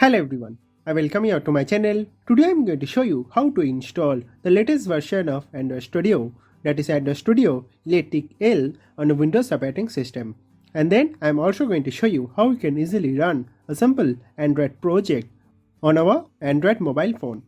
Hello everyone, I welcome you to my channel. Today I am going to show you how to install the latest version of Android Studio, that is Android Studio Electric Eel on a Windows operating system. And then I am also going to show you how you can easily run a simple Android project on our Android mobile phone.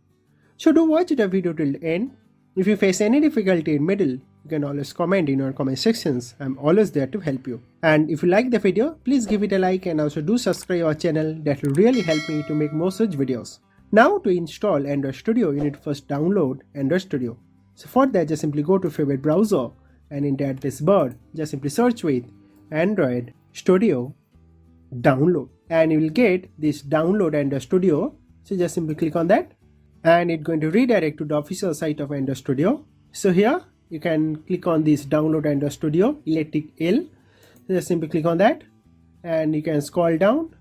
So do watch the video till the end. If you face any difficulty in middle, you can always comment in our comment sections. I'm always there to help you. And if you like the video, please give it a like and also do subscribe our channel. That will really help me to make more such videos. Now to install Android Studio, you need to first download Android Studio. So for that, just simply go to favorite browser and in the address bar, just simply search with Android Studio download. And you will get this download Android Studio. So just simply click on that. And it's going to redirect to the official site of Android Studio. So here you can click on this download Android Studio Electric Eel. So just simply click on that and you can scroll down.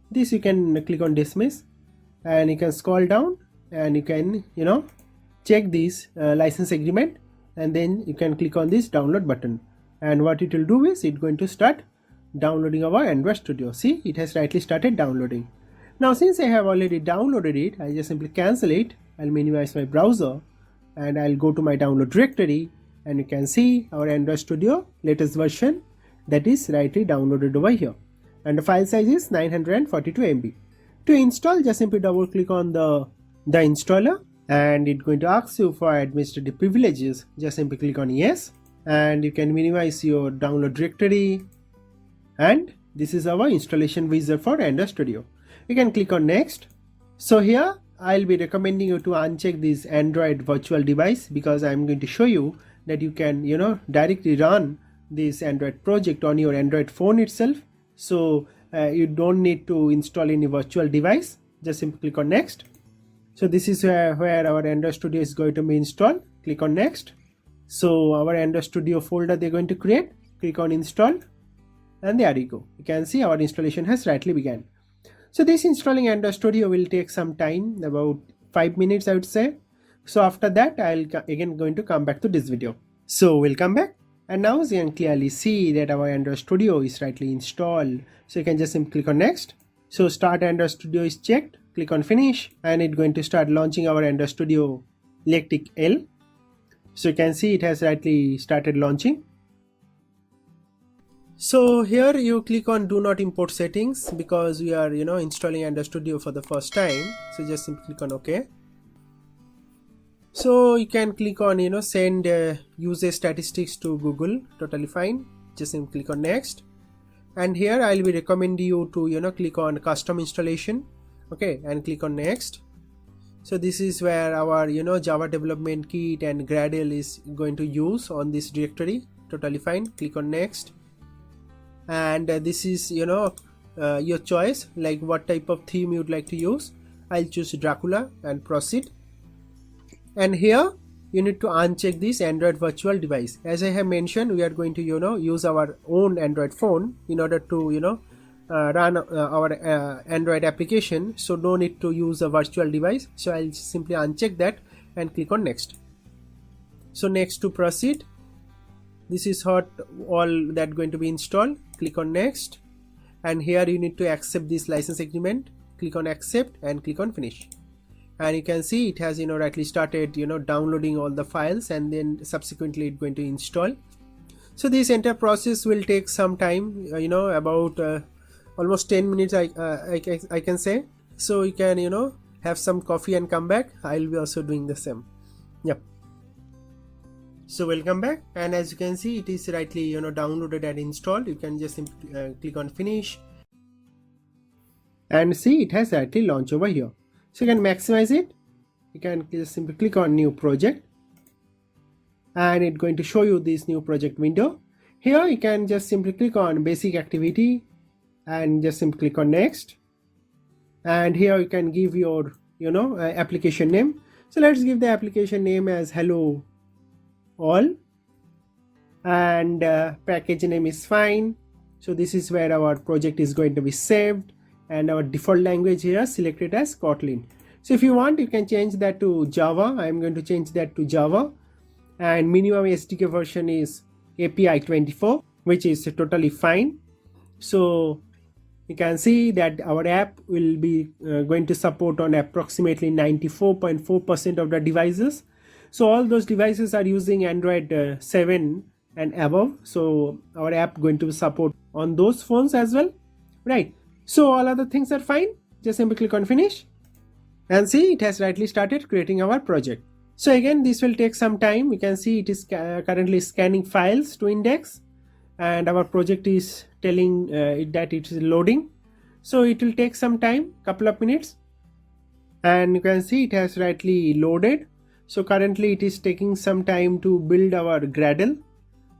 This you can click on dismiss and you can scroll down and you can check this license agreement and then you can click on this download button. And what it will do is it's going to start downloading our Android Studio. See, it has rightly started downloading. Now since I have already downloaded it, I just simply cancel it. I'll minimize my browser and I'll go to my download directory and you can see our Android Studio latest version that is rightly downloaded over here. And the file size is 942 MB. To install, just simply double click on the installer and it's going to ask you for administrative privileges. Just simply click on yes and you can minimize your download directory, and this is our installation wizard for Android Studio. You can click on next. So here I'll be recommending you to uncheck this Android virtual device because I'm going to show you that you can directly run this Android project on your Android phone itself. So you don't need to install any virtual device. Just simply click on next. So this is where our Android Studio is going to be installed. Click on next. So our Android Studio folder they're going to create. Click on install and there you go. You can see our installation has rightly begun. So this installing Android Studio will take some time, about 5 minutes I would say. So after that I'll again going to come back to this video. So we'll come back and now you can clearly see that our Android Studio is rightly installed. So you can just simply click on next. So start Android Studio is checked, click on finish and it's going to start launching our Android Studio Electric Eel. So you can see it has rightly started launching. So here you click on do not import settings because we are installing Android Studio for the first time. So just simply click on OK. So you can click on send user statistics to Google, totally fine. Just simply click on next. And here I'll be recommending you to click on custom installation, okay, and click on next. So this is where our Java development kit and Gradle is going to use on this directory, totally fine. Click on next. And this is your choice, like what type of theme you'd like to use. I'll choose Dracula and proceed. And here you need to uncheck this Android virtual device. As I have mentioned, we are going to use our own Android phone in order to run our Android application, so no need to use a virtual device. So I'll simply uncheck that and click on next. So next to proceed. This is what all that going to be installed. Click on next and here you need to accept this license agreement. Click on accept and click on finish. And you can see it has rightly started downloading all the files and then subsequently it's going to install. So this entire process will take some time, about almost 10 minutes I can say. So you can have some coffee and come back. I'll be also doing the same. Yep. So welcome back, and as you can see it is rightly downloaded and installed. You can just simply click on finish and see it has rightly launched over here. So you can maximize it. You can just simply click on new project and it's going to show you this new project window. Here you can just simply click on basic activity and just simply click on next. And here you can give your application name. So let's give the application name as hello all, and package name is fine. So this is where our project is going to be saved, and our default language here selected as Kotlin. So if you want, you can change that to Java. I'm going to change that to Java, and minimum SDK version is API 24, which is totally fine. So you can see that our app will be going to support on approximately 94.4% of the devices. So all those devices are using Android 7 and above, so our app going to support on those phones as well, right? So all other things are fine. Just simply click on finish and see it has rightly started creating our project. So again, this will take some time. You can see it is currently scanning files to index, and our project is telling it that it is loading. So it will take some time, couple of minutes, and you can see it has rightly loaded. So currently it is taking some time to build our Gradle.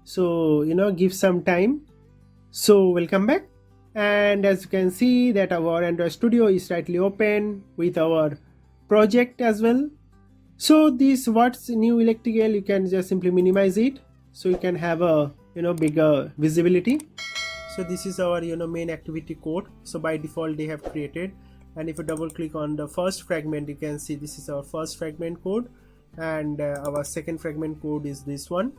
So give some time. So we'll come back, and as you can see that our Android Studio is rightly open with our project as well. So this what's new Electric Eel, you can just simply minimize it so you can have a bigger visibility. So this is our main activity code. So by default they have created, and if you double click on the first fragment, you can see this is our first fragment code, and our second fragment code is this one.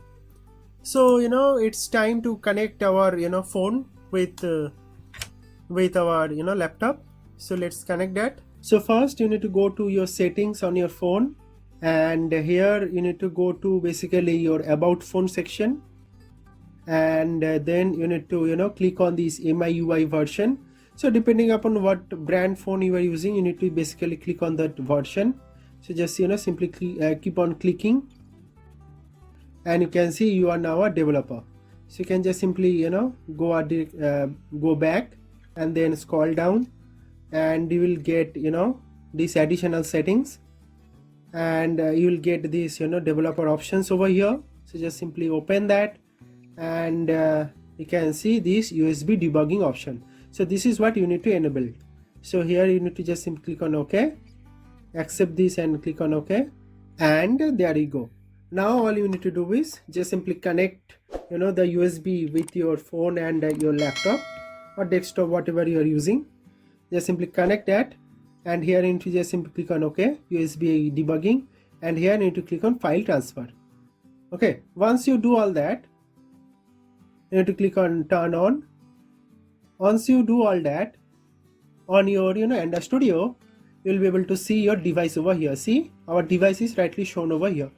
So it's time to connect our phone with our laptop. So let's connect that. So first you need to go to your settings on your phone, and here you need to go to basically your about phone section, and then you need to click on this MIUI version. So depending upon what brand phone you are using, you need to basically click on that version. So just simply keep on clicking, and you can see you are now a developer. So you can just simply go back and then scroll down, and you will get these additional settings, and you will get these developer options over here. So just simply open that, and you can see this USB debugging option. So this is what you need to enable. So here you need to just simply click on OK, accept this and click on OK, and there you go. Now all you need to do is just simply connect the USB with your phone and your laptop or desktop, whatever you are using. Just simply connect that, and here you need to just simply click on OK, USB debugging, and here you need to click on file transfer. Okay, once you do all that, you need to click on turn on. Once you do all that on your Android Studio, you will be able to see your device over here. See, our device is rightly shown over here.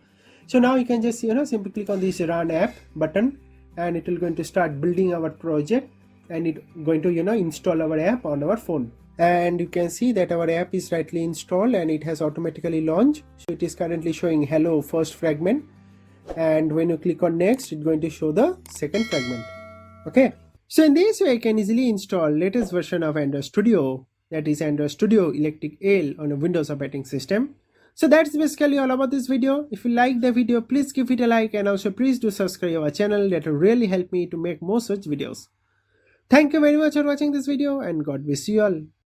So now you can just simply click on this run app button, and it will going to start building our project, and it going to install our app on our phone. And you can see that our app is rightly installed, and it has automatically launched. So it is currently showing hello first fragment, and when you click on next, it's going to show the second fragment. Okay, so in this way I can easily install latest version of Android Studio, that is Android Studio Electric Eel, on a Windows operating system. So that's basically all about this video. If you like the video, please give it a like, and also please do subscribe our channel. That will really help me to make more such videos. Thank you very much for watching this video, and God bless you all.